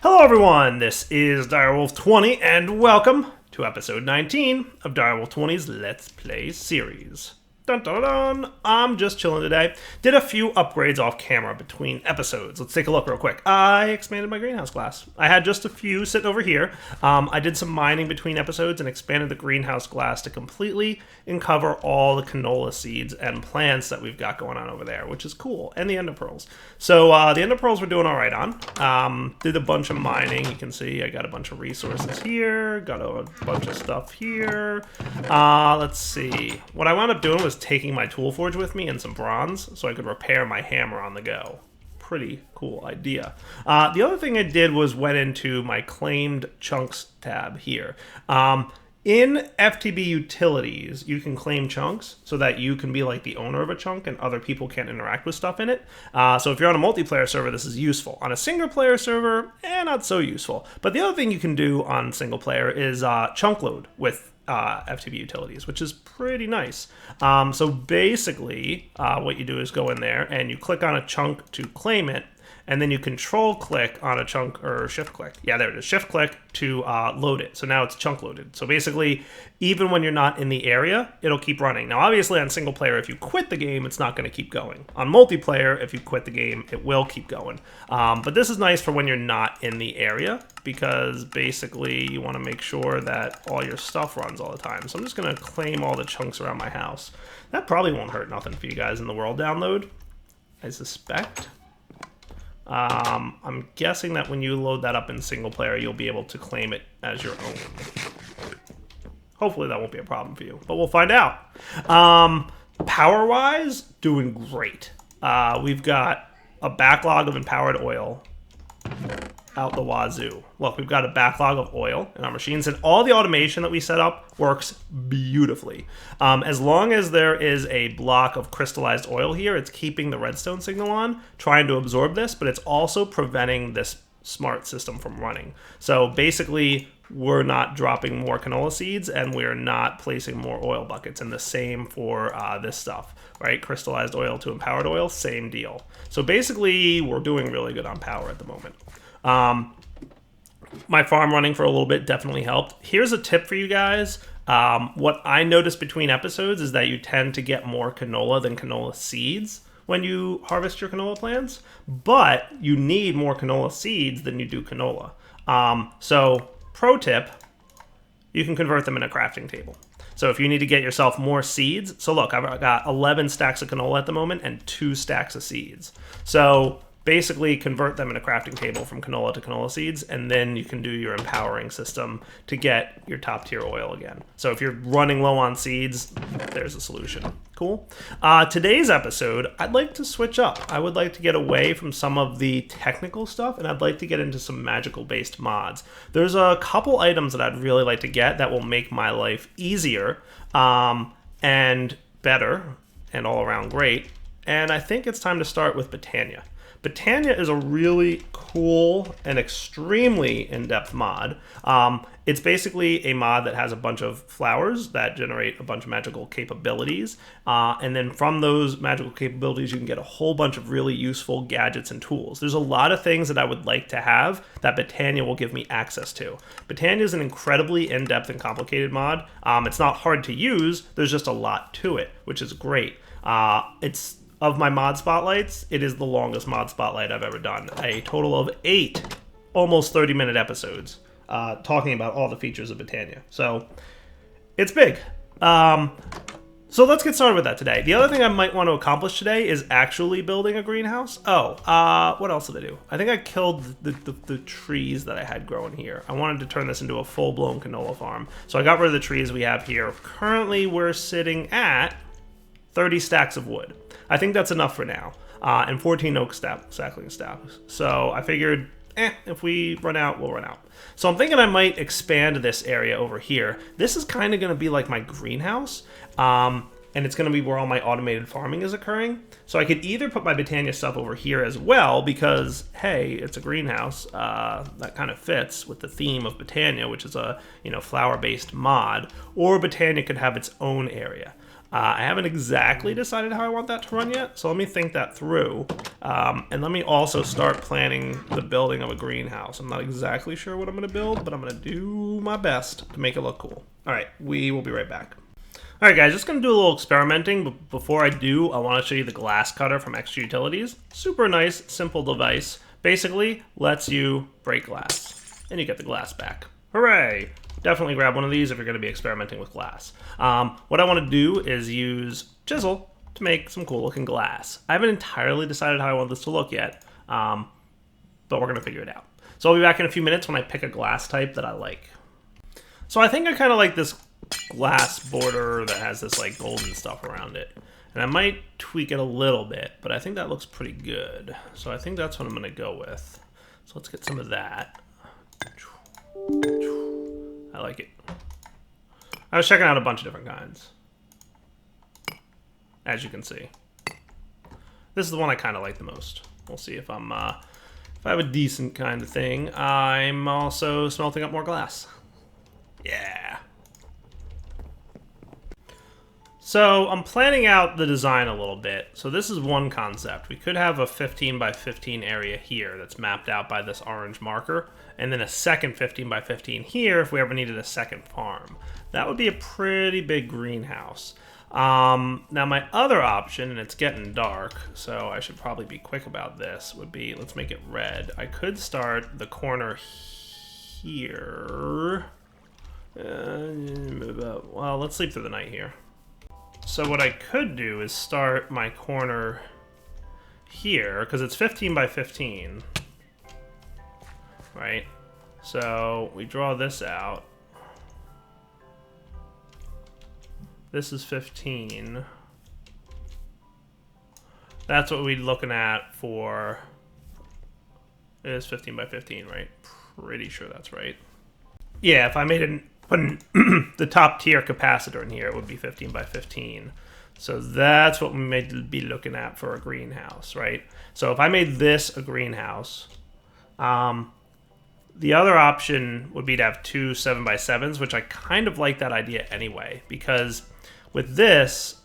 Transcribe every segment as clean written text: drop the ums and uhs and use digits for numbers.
Hello everyone, this is Direwolf20 and welcome to episode 19 of Direwolf20's Let's Play series. Dun dun dun! I'm just chilling today. Did a few upgrades off camera between episodes. Let's take a look real quick. I expanded my greenhouse glass. I had just a few sitting over here. I did some mining between episodes and expanded the greenhouse glass to completely cover all the canola seeds and plants that we've got going on over there, which is cool. And the ender pearls. So the ender pearls we're doing all right on. Did a bunch of mining. You can see I got a bunch of resources here. Got a bunch of stuff here. Let's see. What I wound up doing was taking my tool forge with me and some bronze so I could repair my hammer on the go. Pretty cool idea. The other thing I did was went into my claimed chunks tab here. In FTB utilities, you can claim chunks so that you can be like the owner of a chunk and other people can't interact with stuff in it. So if you're on a multiplayer server, this is useful. On a single player server, not so useful. But the other thing you can do on single player is chunk load with FTB utilities, which is pretty nice. So basically, what you do is go in there and you click on a chunk to claim it, and then you control click on a chunk, or shift click. Yeah, there it is. Shift click to load it. So now it's chunk loaded. So basically, even when you're not in the area, it'll keep running. Now, obviously on single player, if you quit the game, it's not going to keep going. On multiplayer, if you quit the game, it will keep going. But this is nice for when you're not in the area, because basically you want to make sure that all your stuff runs all the time. So I'm just going to claim all the chunks around my house. That probably won't hurt nothing for you guys in the world download, I suspect. I'm guessing that when you load that up in single player, you'll be able to claim it as your own. Hopefully that won't be a problem for you, but we'll find out. Power-wise, doing great. We've got a backlog of empowered oil out the wazoo. Look, we've got a backlog of oil in our machines, and all the automation that we set up works beautifully. As long as there is a block of crystallized oil here, it's keeping the redstone signal on, trying to absorb this, but it's also preventing this smart system from running. So basically, we're not dropping more canola seeds, and we're not placing more oil buckets, and the same for this stuff, right? Crystallized oil to empowered oil, same deal. So basically, we're doing really good on power at the moment. My farm running for a little bit definitely helped. Here's a tip for you guys. What I noticed between episodes is that you tend to get more canola than canola seeds when you harvest your canola plants, but you need more canola seeds than you do canola. So pro tip, you can convert them in a crafting table. So if you need to get yourself more seeds, so look, I've got 11 stacks of canola at the moment and 2 stacks of seeds. So basically convert them in a crafting table from canola to canola seeds, and then you can do your empowering system to get your top tier oil again. So if you're running low on seeds, there's a solution. Cool. Today's episode, I'd like to switch up. I would like to get away from some of the technical stuff, and I'd like to get into some magical based mods. There's a couple items that I'd really like to get that will make my life easier and better and all around great. And I think it's time to start with Botania. Botania is a really cool and extremely in-depth mod. It's basically a mod that has a bunch of flowers that generate a bunch of magical capabilities. And then from those magical capabilities, you can get a whole bunch of really useful gadgets and tools. There's a lot of things that I would like to have that Botania will give me access to. Botania is an incredibly in-depth and complicated mod. It's not hard to use. There's just a lot to it, which is great. Of my mod spotlights, it is the longest mod spotlight I've ever done. A total of 8 almost 30-minute episodes talking about all the features of Botania. So it's big. So let's get started with that today. The other thing I might want to accomplish today is actually building a greenhouse. What else did I do? I think I killed the trees that I had growing here. I wanted to turn this into a full-blown canola farm. So I got rid of the trees we have here. Currently, we're sitting at 30 stacks of wood. I think that's enough for now, and 14 oak sapling stacks. So I figured, if we run out, we'll run out. So I'm thinking I might expand this area over here. This is kind of going to be like my greenhouse, and it's going to be where all my automated farming is occurring. So I could either put my Botania stuff over here as well, because, hey, it's a greenhouse. That kind of fits with the theme of Botania, which is a flower-based mod, or Botania could have its own area. I haven't exactly decided how I want that to run yet, so let me think that through. And let me also start planning the building of a greenhouse. I'm not exactly sure what I'm going to build, but I'm going to do my best to make it look cool. All right, we will be right back. All right, guys, just going to do a little experimenting, but before I do, I want to show you the glass cutter from Extra Utilities. Super nice, simple device. Basically, lets you break glass, and you get the glass back. Hooray! Definitely grab one of these if you're going to be experimenting with glass. What I want to do is use chisel to make some cool looking glass. I haven't entirely decided how I want this to look yet, but we're going to figure it out. So I'll be back in a few minutes when I pick a glass type that I like. So I think I kind of like this glass border that has this like golden stuff around it. And I might tweak it a little bit, but I think that looks pretty good. So I think that's what I'm going to go with. So let's get some of that. I like it. I was checking out a bunch of different kinds, as you can see. This is the one I kind of like the most. We'll see if I'm if I have a decent kind of thing. I'm also smelting up more glass. Yeah. So I'm planning out the design a little bit. So this is one concept. We could have a 15 by 15 area here that's mapped out by this orange marker, and then a second 15 by 15 here if we ever needed a second farm. That would be a pretty big greenhouse. Now my other option, and it's getting dark, so I should probably be quick about this, would be, let's make it red. I could start the corner here. Well, let's sleep through the night here. So what I could do is start my corner here, because it's 15 by 15, right? So we draw this out. This is 15. That's what we're looking at for, it is 15 by 15, right? Pretty sure that's right. Yeah, if I made it, put the top tier capacitor in here, it would be 15 by 15. So that's what we may be looking at for a greenhouse, right? So if I made this a greenhouse, the other option would be to have two 7x7s, which I kind of like that idea anyway, because with this,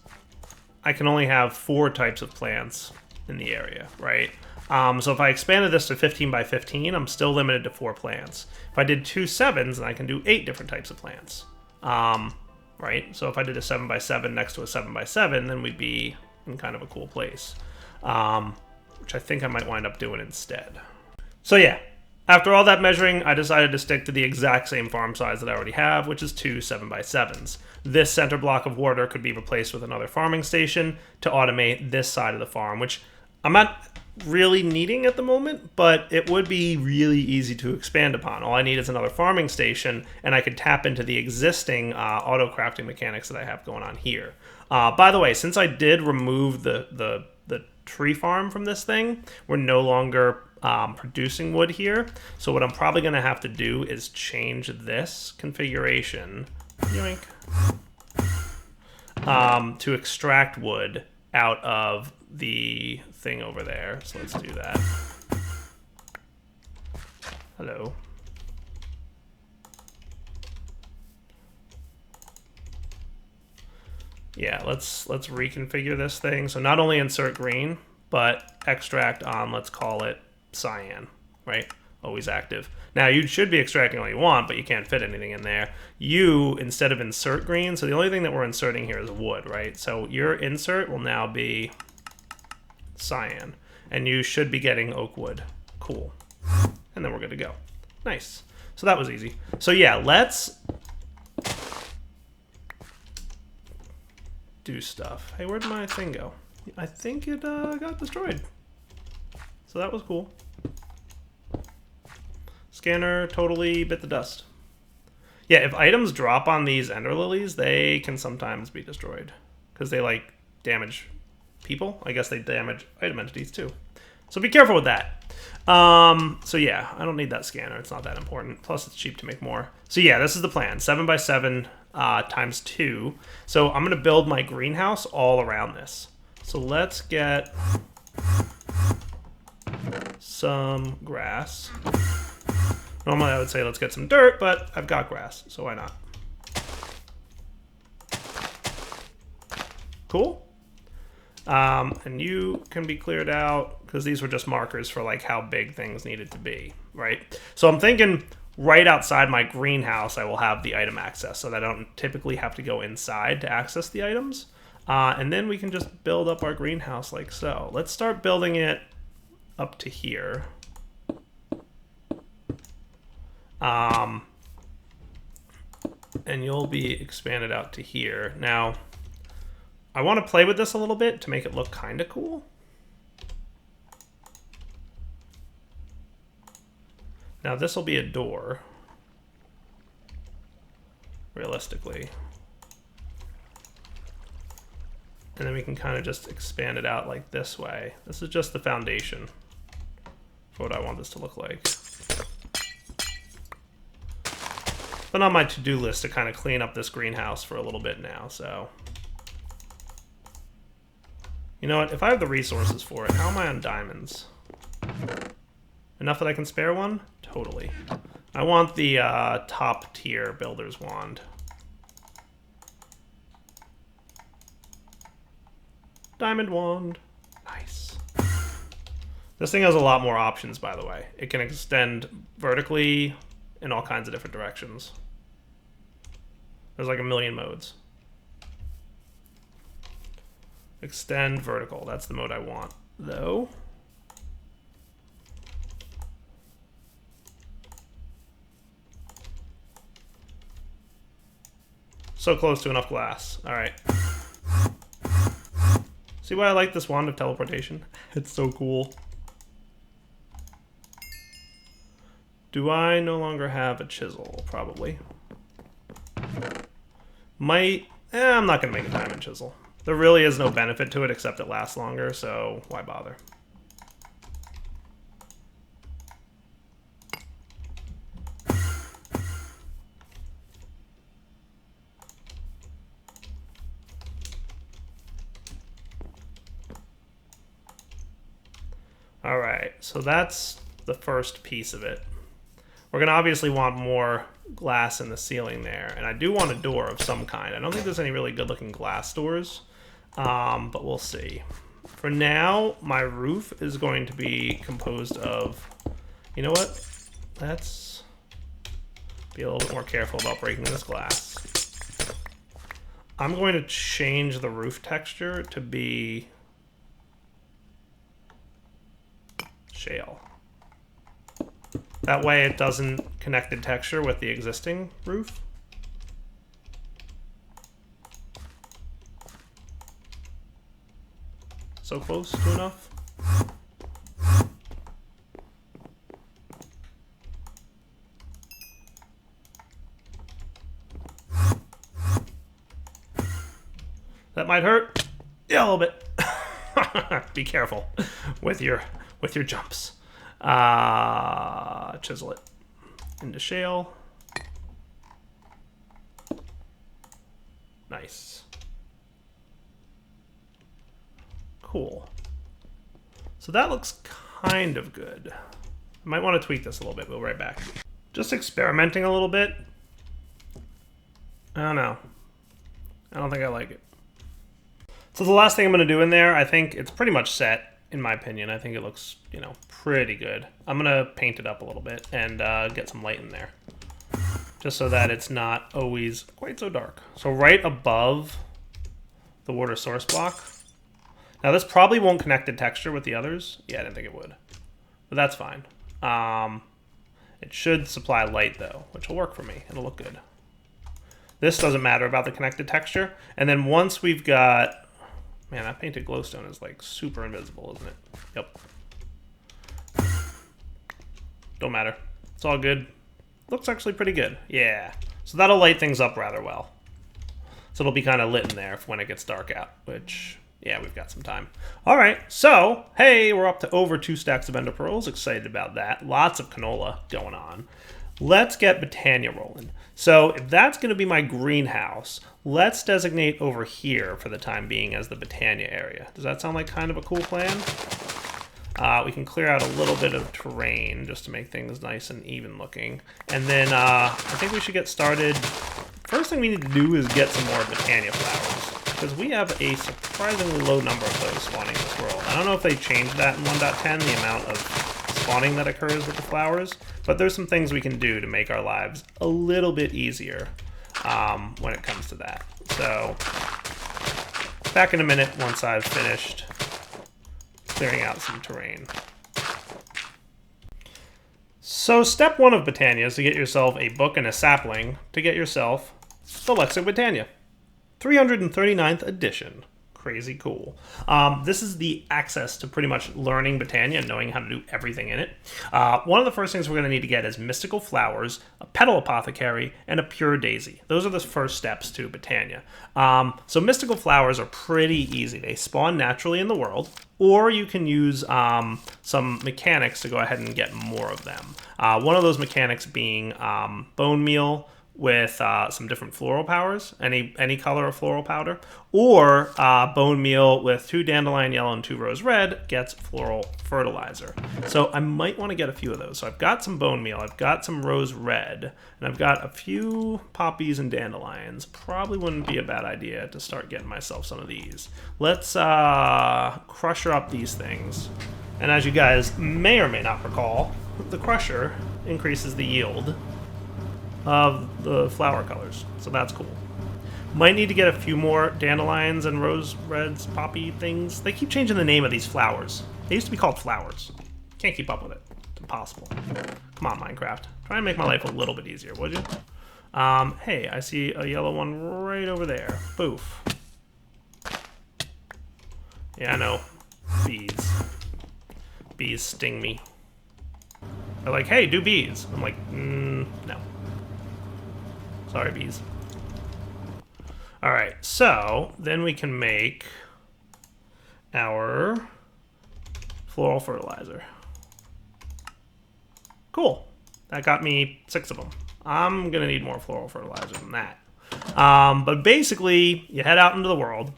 I can only have 4 types of plants in the area, right? So if I expanded this to 15 by 15, I'm still limited to 4 plants. If I did 2 7s, then I can do 8 different types of plants, right? So if I did a 7x7 next to a 7x7, then we'd be in kind of a cool place, which I think I might wind up doing instead. So yeah, after all that measuring, I decided to stick to the exact same farm size that I already have, which is 2 7x7s. This center block of water could be replaced with another farming station to automate this side of the farm, which I'm not really needing at the moment, but it would be really easy to expand upon. All I need is another farming station, and I could tap into the existing auto crafting mechanics that I have going on here. By the way, since I did remove the tree farm from this thing, we're no longer producing wood here. So what I'm probably going to have to do is change this configuration, yoink, to extract wood out of the thing over there. So let's do that. Hello. Yeah, let's reconfigure this thing. So not only insert green, but extract on, let's call it cyan, right? Always active. Now you should be extracting all you want, but you can't fit anything in there. You, instead of insert green, so the only thing that we're inserting here is wood, right? So your insert will now be cyan, and you should be getting oak wood. Cool. And then we're good to go. Nice. So that was easy. So yeah, let's do stuff. Hey, where'd my thing go? I think it got destroyed. So that was cool. Scanner totally bit the dust. Yeah, if items drop on these ender lilies, they can sometimes be destroyed because they like damage people. I guess they damage item entities too. So be careful with that. So yeah, I don't need that scanner. It's not that important. Plus it's cheap to make more. So yeah, this is the plan. 7x7 times 2. So I'm going to build my greenhouse all around this. So let's get some grass. Normally I would say let's get some dirt, but I've got grass, so why not? Cool. And you can be cleared out because these were just markers for like how big things needed to be, right? So I'm thinking right outside my greenhouse, I will have the item access so that I don't typically have to go inside to access the items. And then we can just build up our greenhouse like so. Let's start building it up to here. And you'll be expanded out to here. Now, I want to play with this a little bit to make it look kind of cool. Now this will be a door, realistically. And then we can kind of just expand it out like this way. This is just the foundation for what I want this to look like. Been on my to-do list to kind of clean up this greenhouse for a little bit now, so. You know what, if I have the resources for it, how am I on diamonds? Enough that I can spare one? Totally. I want the top tier builder's wand. Diamond wand. Nice. This thing has a lot more options, by the way. It can extend vertically in all kinds of different directions. There's like a million modes. Extend vertical. That's the mode I want, though. So close to enough glass. All right. See why I like this wand of teleportation? It's so cool. Do I no longer have a chisel? Probably. Might. I'm not going to make a diamond chisel. There really is no benefit to it except it lasts longer, so why bother? All right, so that's the first piece of it. We're going to obviously want more glass in the ceiling there, and I do want a door of some kind. I don't think there's any really good-looking glass doors, but we'll see. For now, my roof is going to be composed of, you know what? Let's be a little bit more careful about breaking this glass. I'm going to change the roof texture to be shale. That way it doesn't connect the texture with the existing roof. So close to enough. That might hurt. Yeah, a little bit. Be careful with your jumps. Chisel it into shale. Nice. Cool. So that looks kind of good. I might want to tweak this a little bit. We'll be right back. Just experimenting a little bit. I don't know. I don't think I like it. So the last thing I'm going to do in there, I think it's pretty much set, in my opinion. I think it looks, you know, pretty good. I'm going to paint it up a little bit and get some light in there, just so that it's not always quite so dark. So right above the water source block. Now this probably won't connect the texture with the others. Yeah, I didn't think it would, but that's fine. It should supply light though, which will work for me. It'll look good. This doesn't matter about the connected texture. And then once we've got, man, that painted glowstone is like super invisible, isn't it? Yep. Don't matter. It's all good. Looks actually pretty good. Yeah. So that'll light things up rather well. So it'll be kind of lit in there when it gets dark out, which, yeah, we've got some time. All right, so, hey, we're up to over 2 stacks of ender pearls. Excited about that. Lots of canola going on. Let's get Botania rolling. So if that's going to be my greenhouse, let's designate over here for the time being as the Botania area. Does that sound like kind of a cool plan? We can clear out a little bit of terrain just to make things nice and even looking. And then I think we should get started. First thing we need to do is get some more Botania flowers. because we have a surprisingly low number of those spawning in this world. I don't know if they changed that in 1.10, the amount of spawning that occurs with the flowers, but there's some things we can do to make our lives a little bit easier when it comes to that. So, back in a minute once I've finished clearing out some terrain. So step 1 of Botania is to get yourself a book and a sapling to get yourself the Lexic Botania. 339th edition. Crazy cool. This is the access to pretty much learning Botania and knowing how to do everything in it. One of the first things we're going to need to get is mystical flowers, a petal apothecary, and a pure daisy. Those are the first steps to Botania. So mystical flowers are pretty easy. They spawn naturally in the world, or you can use some mechanics to go ahead and get more of them. One of those mechanics being bone meal with some different floral powers, any color of floral powder, or bone meal with 2 dandelion yellow and 2 rose red gets floral fertilizer. So I might want to get a few of those. So I've got some bone meal, I've got some rose red, and I've got a few poppies and dandelions. Probably wouldn't be a bad idea to start getting myself some of these. Let's crusher up these things. And as you guys may or may not recall, the crusher increases the yield of the flower colors, so that's cool. Might need to get a few more dandelions and rose reds, poppy things. They keep changing the name of these flowers. They used to be called flowers. Can't keep up with it. It's impossible. Come on, Minecraft. Try and make my life a little bit easier, would you? Hey, I see a yellow one right over there. Boof. Yeah, I know. Bees. Bees sting me. They're like, hey, do bees. I'm like, no. Sorry, bees. Alright, so then we can make our floral fertilizer. Cool. That got me 6 of them. I'm gonna need more floral fertilizer than that. But basically, you head out into the world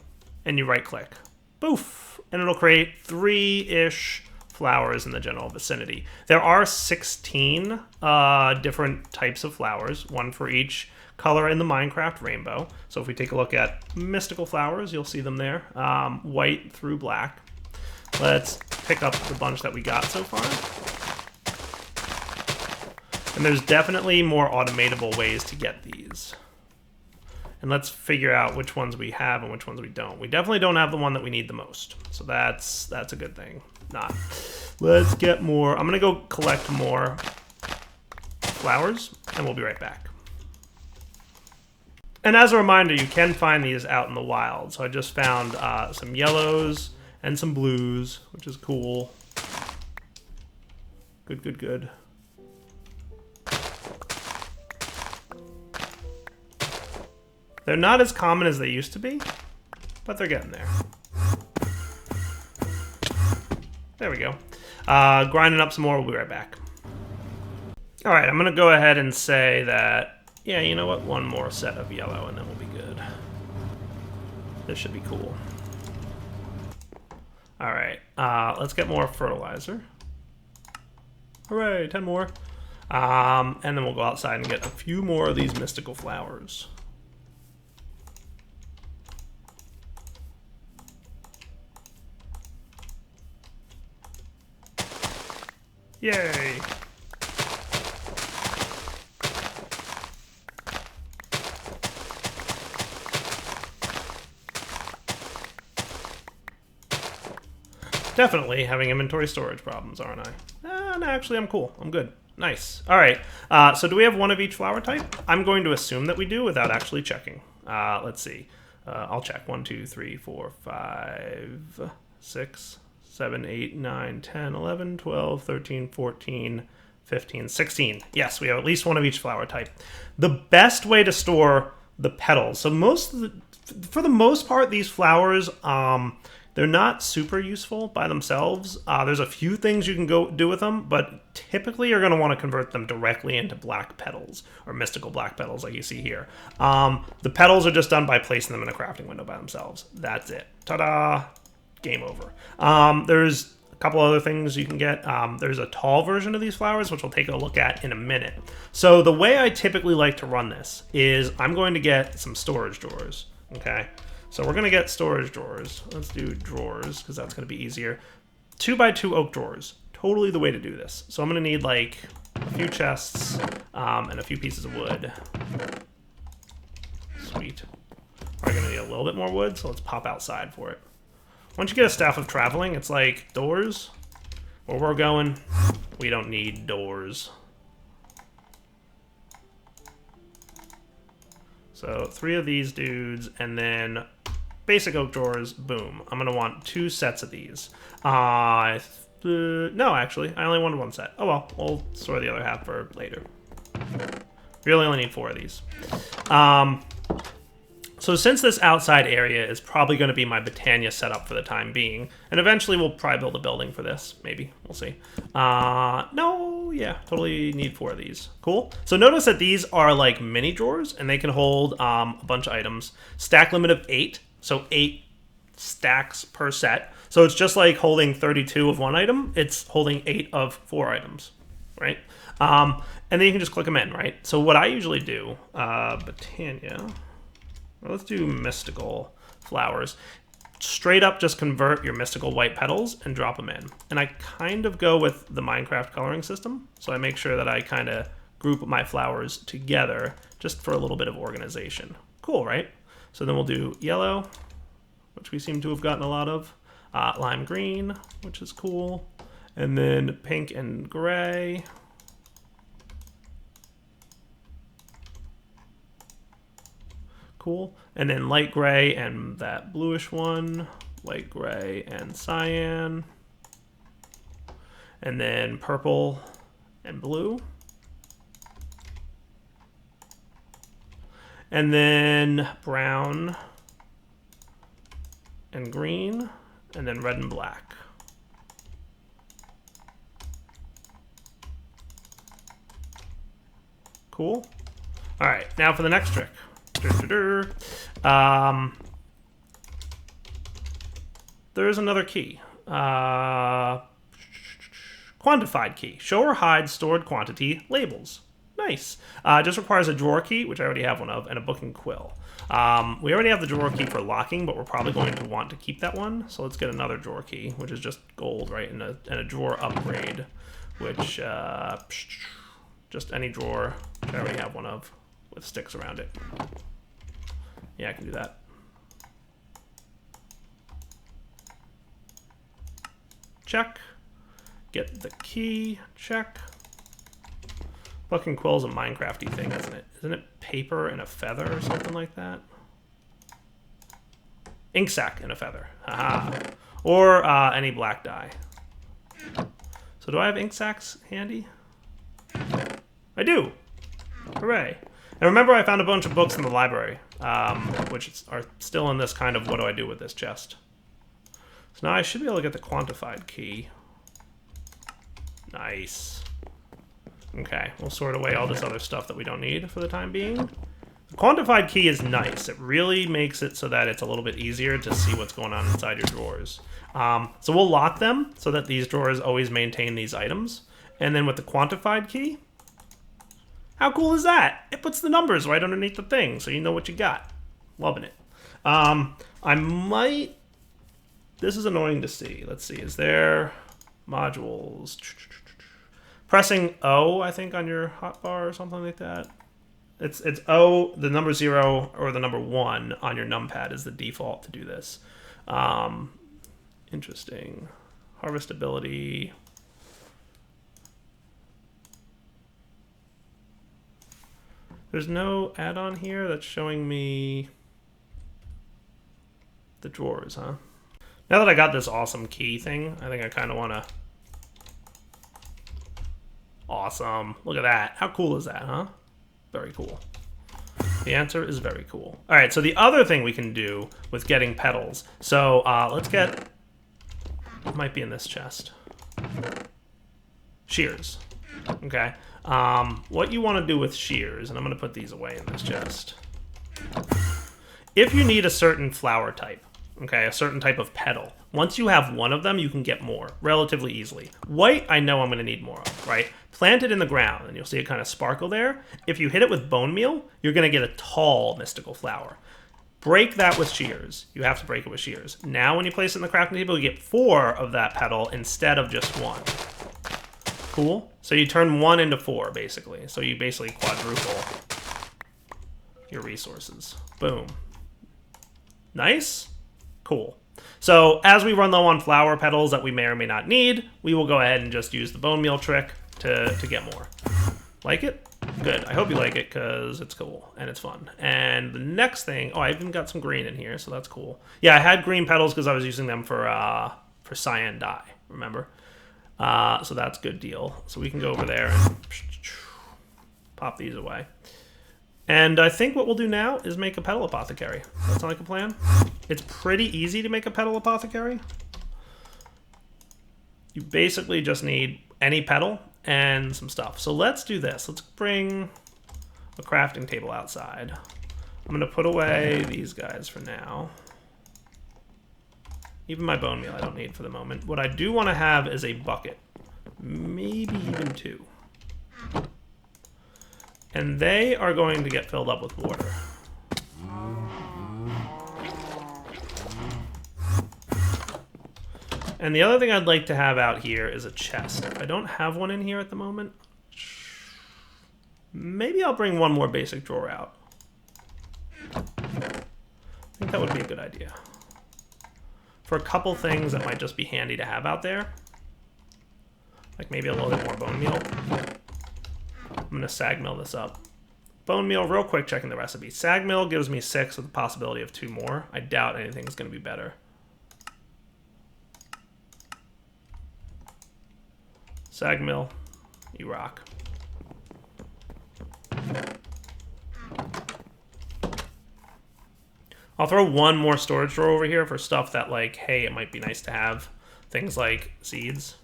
and you right click. Boof! And it'll create 3-ish flowers in the general vicinity. There are 16 different types of flowers, one for each color in the Minecraft rainbow. So if we take a look at mystical flowers, you'll see them there, white through black. Let's pick up the bunch that we got so far. And there's definitely more automatable ways to get these. And let's figure out which ones we have and which ones we don't. We definitely don't have the one that we need the most. So that's a good thing. Let's get more. I'm gonna go collect more flowers and we'll be right back. And as a reminder, you can find these out in the wild. So I just found some yellows and some blues, which is cool. Good, good, good. They're not as common as they used to be, but they're getting there. There we go. Grinding up some more, we'll be right back. All right, I'm gonna go ahead and say that, yeah, you know what? One more set of yellow and then we'll be good. This should be cool. All right, let's get more fertilizer. Hooray, 10 more. And then we'll go outside and get a few more of these mystical flowers. Yay! Definitely having inventory storage problems, aren't I? No, actually, I'm cool. I'm good. Nice. All right. So do we have one of each flower type? I'm going to assume that we do without actually checking. Let's see. I'll check. 1, 2, 3, 4, 5, 6, 7, 8, 9, 10, 11, 12, 13, 14, 15, 16. Yes, we have at least one of each flower type. The best way to store the petals. So for the most part, these flowers, they're not super useful by themselves. There's a few things you can go do with them, but typically you're going to want to convert them directly into black petals, or mystical black petals like you see here. The petals are just done by placing them in a crafting window by themselves. That's it. Ta-da! Game over. There's a couple other things you can get. There's a tall version of these flowers, which we'll take a look at in a minute. So the way I typically like to run this is I'm going to get some storage drawers, okay? So we're going to get storage drawers. Let's do drawers because that's going to be easier. 2x2 oak drawers. Totally the way to do this. So I'm going to need like a few chests and a few pieces of wood. Sweet. Probably going to need a little bit more wood, so let's pop outside for it. Once you get a staff of traveling, it's like doors. Where we're going, we don't need doors. So 3 of these dudes, and then basic oak drawers, boom. I'm going to want 2 sets of these. No, actually, I only wanted 1 set. Oh well, we'll store the other half for later. Really only need 4 of these. So since this outside area is probably going to be my Botania setup for the time being, and eventually we'll probably build a building for this, maybe. We'll see. No, yeah, totally need 4 of these. Cool. So notice that these are like mini drawers, and they can hold a bunch of items. Stack limit of 8, so 8 stacks per set. So it's just like holding 32 of 1 item. It's holding 8 of 4 items, right? And then you can just click them in, right? So what I usually do, Botania... Let's do mystical flowers. Straight up just convert your mystical white petals and drop them in. And I kind of go with the Minecraft coloring system. So I make sure that I kind of group my flowers together just for a little bit of organization. Cool, right? So then we'll do yellow, which we seem to have gotten a lot of. Lime green, which is cool. And then pink and gray. Cool. And then light gray and that bluish one, light gray and cyan, and then purple and blue, and then brown and green, and then red and black. Cool. All right, now for the next trick. There's another key. Quantified key. Show or hide stored quantity labels. Nice. Just requires a drawer key, which I already have one of, and a book and quill. We already have the drawer key for locking, but we're probably going to want to keep that one. So let's get another drawer key, which is just gold, right? And a drawer upgrade, which just any drawer, which I already have one of, with sticks around it. Yeah, I can do that. Check. Get the key. Check. Book and quill is a Minecrafty thing, isn't it? Isn't it paper and a feather or something like that? Ink sac and a feather. Haha. Or any black dye. So do I have ink sacs handy? I do. Hooray. And remember, I found a bunch of books in the library, which are still in this kind of what do I do with this chest. So now I should be able to get the quantified key. Nice. Okay, we'll sort away all this other stuff that we don't need for the time being. The quantified key is nice. It really makes it so that it's a little bit easier to see what's going on inside your drawers. So we'll lock them so that these drawers always maintain these items. And then with the quantified key, how cool is that? It puts the numbers right underneath the thing, so you know what you got. Loving it. I might... This is annoying to see. Let's see. Is there modules? Pressing O, I think, on your hotbar or something like that. It's O, the number 0, or the number 1 on your numpad is the default to do this. Interesting. Harvestability... There's no add-on here that's showing me the drawers, huh? Now that I got this awesome key thing, I think I kind of want to... Awesome. Look at that. How cool is that, huh? Very cool. The answer is very cool. All right, so the other thing we can do with getting petals. So let's get... It might be in this chest. Shears. Okay. What you want to do with shears, and I'm going to put these away in this chest. If you need a certain flower type, okay, a certain type of petal, once you have one of them, you can get more relatively easily. White, I know I'm going to need more of, right? Plant it in the ground, and you'll see it kind of sparkle there. If you hit it with bone meal, you're going to get a tall mystical flower. break that with shears. You have to break it with shears. Now when you place it in the crafting table, you get 4 of that petal instead of just 1. Cool? So you turn 1 into 4, basically. So you basically quadruple your resources. Boom. Nice? Cool. So as we run low on flower petals that we may or may not need, we will go ahead and just use the bone meal trick to get more. Like it? Good. I hope you like it because it's cool and it's fun. And the next thing, oh, I even got some green in here, so that's cool. Yeah, I had green petals because I was using them for cyan dye, remember? So that's a good deal. So we can go over there and pop these away. And I think what we'll do now is make a petal apothecary. That sound like a plan? It's pretty easy to make a petal apothecary. You basically just need any petal and some stuff. So let's do this. Let's bring a crafting table outside. I'm going to put away these guys for now. Even my bone meal I don't need for the moment. What I do want to have is a bucket. Maybe even 2. And they are going to get filled up with water. And the other thing I'd like to have out here is a chest. I don't have one in here at the moment. Maybe I'll bring one more basic drawer out. I think that would be a good idea. For a couple things that might just be handy to have out there. Like maybe a little bit more bone meal. I'm going to sag mill this up. Bone meal, real quick, checking the recipe. Sag mill gives me 6 with the possibility of 2 more. I doubt anything's going to be better. Sag mill, you rock. I'll throw one more storage drawer over here for stuff that, like, hey, it might be nice to have. Things like seeds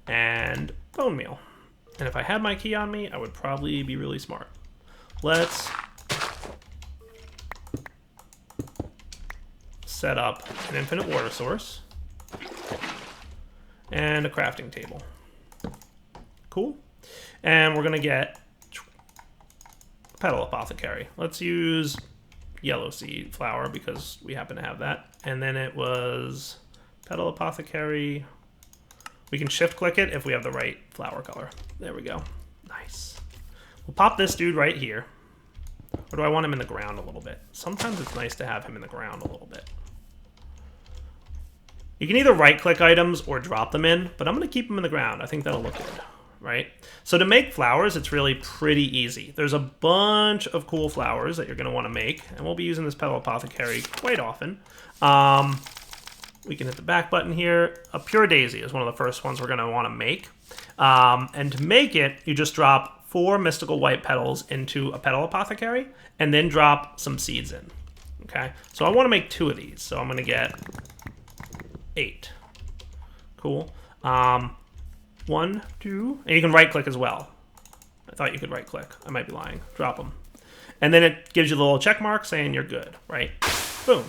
and bone meal. And if I had my key on me, I would probably be really smart. Let's set up an infinite water source and a crafting table. Cool. And we're going to get petal apothecary. Let's use yellow seed flower because we happen to have that. And then it was petal apothecary. We can shift click it if we have the right flower color. There we go. Nice. We'll pop this dude right here. Or do I want him in the ground a little bit? Sometimes it's nice to have him in the ground a little bit. You can either right click items or drop them in, but I'm going to keep them in the ground. I think that'll look good, right? So to make flowers, it's really pretty easy. There's a bunch of cool flowers that you're going to want to make, and we'll be using this petal apothecary quite often. We can hit the back button here. A pure daisy is one of the first ones we're going to want to make. And to make it, you just drop 4 mystical white petals into a petal apothecary, and then drop some seeds in. Okay, so I want to make 2 of these, so I'm going to get 8. Cool. 1, 2, and you can right click as well. I thought you could right click. I might be lying. Drop them. And then it gives you the little check mark saying you're good, right? Boom.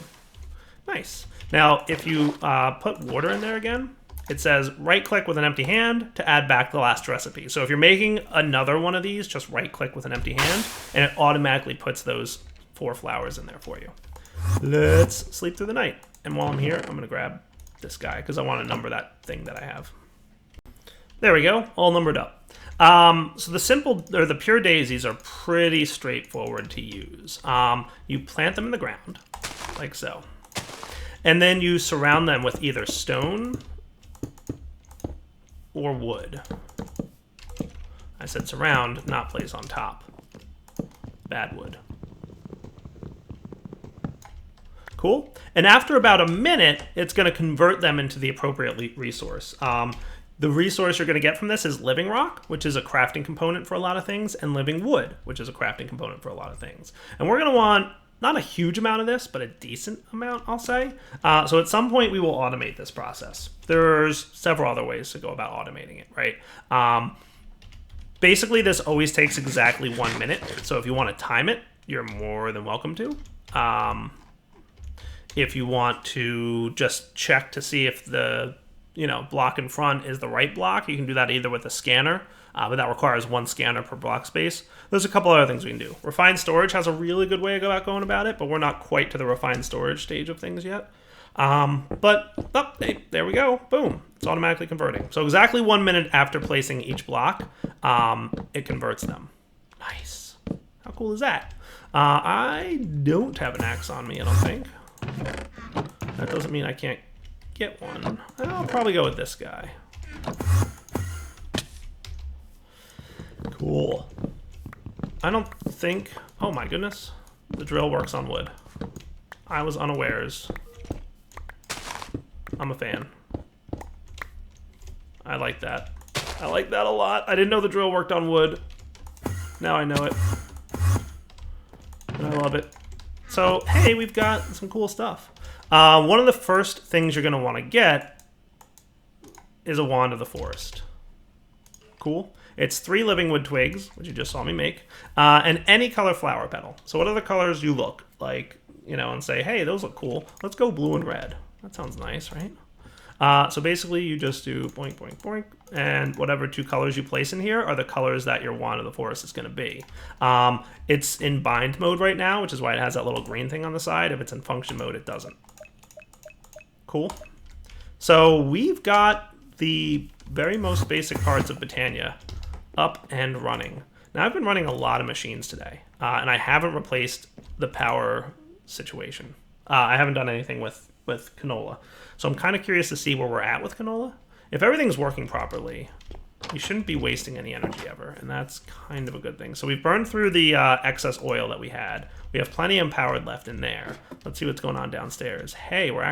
Nice. Now, if you put water in there again, it says right click with an empty hand to add back the last recipe. So if you're making another one of these, just right click with an empty hand and it automatically puts those 4 flowers in there for you. Let's sleep through the night. And while I'm here, I'm going to grab this guy because I want to number that thing that I have. There we go, all numbered up. So the pure daisies are pretty straightforward to use. You plant them in the ground, like so. And then you surround them with either stone or wood. I said surround, not place on top. Bad wood. Cool. And after about a minute, it's going to convert them into the appropriate resource. The resource you're going to get from this is living rock, which is a crafting component for a lot of things, and living wood, which is a crafting component for a lot of things. And we're going to want not a huge amount of this, but a decent amount, I'll say. So at some point, we will automate this process. There's several other ways to go about automating it, right? Basically, this always takes exactly 1 minute. So if you want to time it, you're more than welcome to. If you want to just check to see if the block in front is the right block, you can do that either with a scanner but that requires 1 scanner per block space. There's a couple other things we can do. Refined storage has a really good way about going about it, but we're not quite to the refined storage stage of things yet. Hey, there we go. Boom. It's automatically converting. So exactly 1 minute after placing each block, it converts them. Nice. How cool is that? I don't have an axe on me, I don't think. That doesn't mean I can't get one. I'll probably go with this guy. Cool. I don't think... Oh my goodness. The drill works on wood. I was unawares. I'm a fan. I like that. I like that a lot. I didn't know the drill worked on wood. Now I know it. And I love it. So, hey, we've got some cool stuff. One of the first things you're going to want to get is a Wand of the Forest. Cool. It's 3 living wood twigs, which you just saw me make, and any color flower petal. So what other colors you look like, you know, and say, hey, those look cool. Let's go blue and red. That sounds nice, right? So basically you just do boink, boink, boink, and whatever 2 colors you place in here are the colors that your Wand of the Forest is going to be. It's in bind mode right now, which is why it has that little green thing on the side. If it's in function mode, it doesn't. Cool. So we've got the very most basic parts of Botania up and running. Now I've been running a lot of machines today, and I haven't replaced the power situation. I haven't done anything with canola. So I'm kind of curious to see where we're at with canola. If everything's working properly, you shouldn't be wasting any energy ever, and that's kind of a good thing. So we've burned through the excess oil that we had. We have plenty empowered left in there. Let's see what's going on downstairs. Hey, we're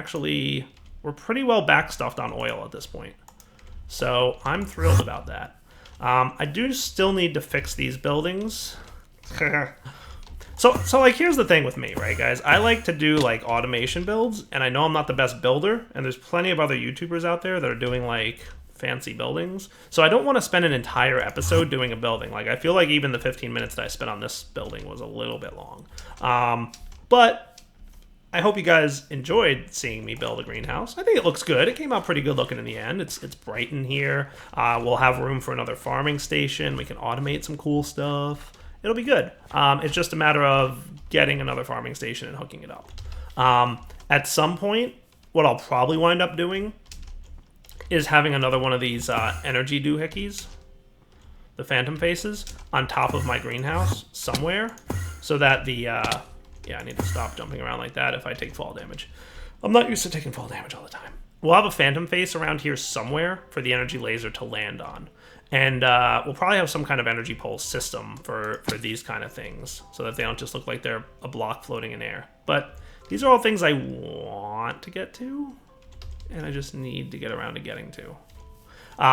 pretty well backstuffed on oil at this point. So I'm thrilled about that. I do still need to fix these buildings. So like, here's the thing with me, right, guys? I like to do, like, automation builds, and I know I'm not the best builder, and there's plenty of other YouTubers out there that are doing, like, fancy buildings. So I don't want to spend an entire episode doing a building. Like, I feel like even the 15 minutes that I spent on this building was a little bit long. But I hope you guys enjoyed seeing me build a greenhouse. I think it looks good. It came out pretty good looking in the end. It's bright in here. We'll have room for another farming station. We can automate some cool stuff. It'll be good. It's just a matter of getting another farming station and hooking it up. At some point, what I'll probably wind up doing is having another one of these energy doohickeys, the phantom faces, on top of my greenhouse somewhere, so that the... yeah, I need to stop jumping around like that if I take fall damage. I'm not used to taking fall damage all the time. We'll have a phantom face around here somewhere for the energy laser to land on. And we'll probably have some kind of energy pole system for these kind of things, so that they don't just look like they're a block floating in air. But these are all things I want to get to, and I just need to get around to getting to.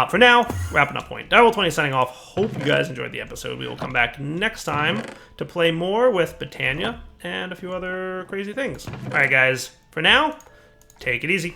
For now, wrapping up point. Direwolf20 signing off. Hope you guys enjoyed the episode. We will come back next time to play more with Botania and a few other crazy things. All right, guys. For now, take it easy.